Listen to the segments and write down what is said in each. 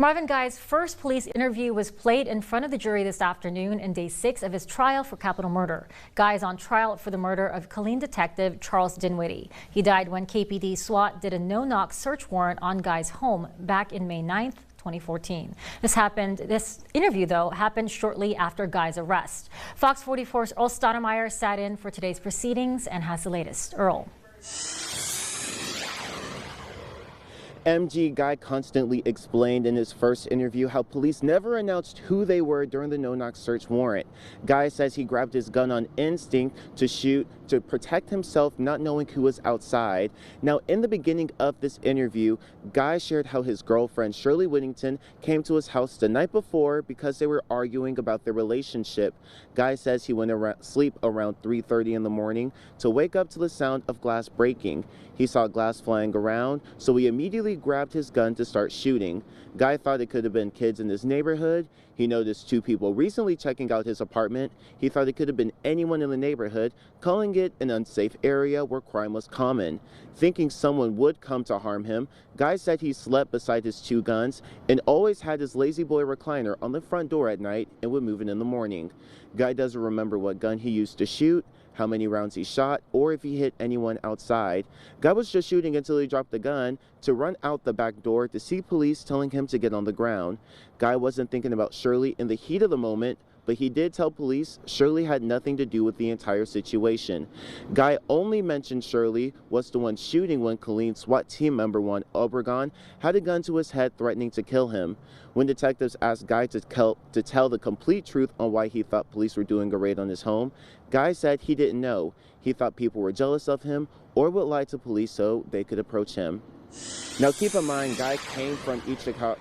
Marvin Guy's first police interview was played in front of the jury this afternoon in day 6 of his trial for capital murder. Guy is on trial for the murder of Killeen detective Charles Dinwiddie. He died when KPD SWAT did a no-knock search warrant on Guy's home back in May 9th, 2014. This interview, though, happened shortly after Guy's arrest. Fox 44's Earl Stoudemire sat in for today's proceedings and has the latest. Earl. MG Guy constantly explained in his first interview how police never announced who they were during the no-knock search warrant. Guy says he grabbed his gun on instinct to shoot to protect himself, not knowing who was outside. Now, in the beginning of this interview, Guy shared how his girlfriend, Shirley Whittington, came to his house the night before because they were arguing about their relationship. Guy says he went to sleep around 3:30 in the morning to wake up to the sound of glass breaking. He saw glass flying around, so he immediately grabbed his gun to start shooting. Guy thought it could have been kids in his neighborhood. He noticed 2 people recently checking out his apartment. He thought it could have been anyone in the neighborhood, calling it an unsafe area where crime was common. Thinking someone would come to harm him, Guy said he slept beside his 2 guns and always had his lazy boy recliner on the front door at night and would move it in the morning. Guy doesn't remember what gun he used to shoot, how many rounds he shot, or if he hit anyone outside. Guy was just shooting until he dropped the gun to run out the back door to see police telling him to get on the ground. Guy wasn't thinking about Shirley in the heat of the moment, but he did tell police Shirley had nothing to do with the entire situation. Guy only mentioned Shirley was the one shooting when Killeen's SWAT team member Juan Obregon had a gun to his head threatening to kill him. When detectives asked Guy to tell the complete truth on why he thought police were doing a raid on his home, Guy said he didn't know. He thought people were jealous of him or would lie to police so they could approach him. Now keep in mind, Guy came from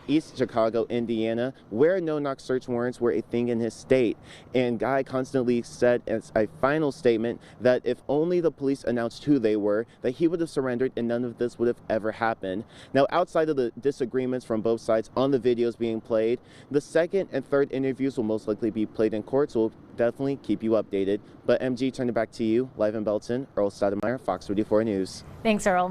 East Chicago, Indiana, where no-knock search warrants were a thing in his state. And Guy constantly said as a final statement that if only the police announced who they were, that he would have surrendered and none of this would have ever happened. Now, outside of the disagreements from both sides on the videos being played, the second and third interviews will most likely be played in court, so we'll definitely keep you updated. But MG, turn it back to you, live in Belton. Earl Stoudemire, Fox 44 News. Thanks, Earl.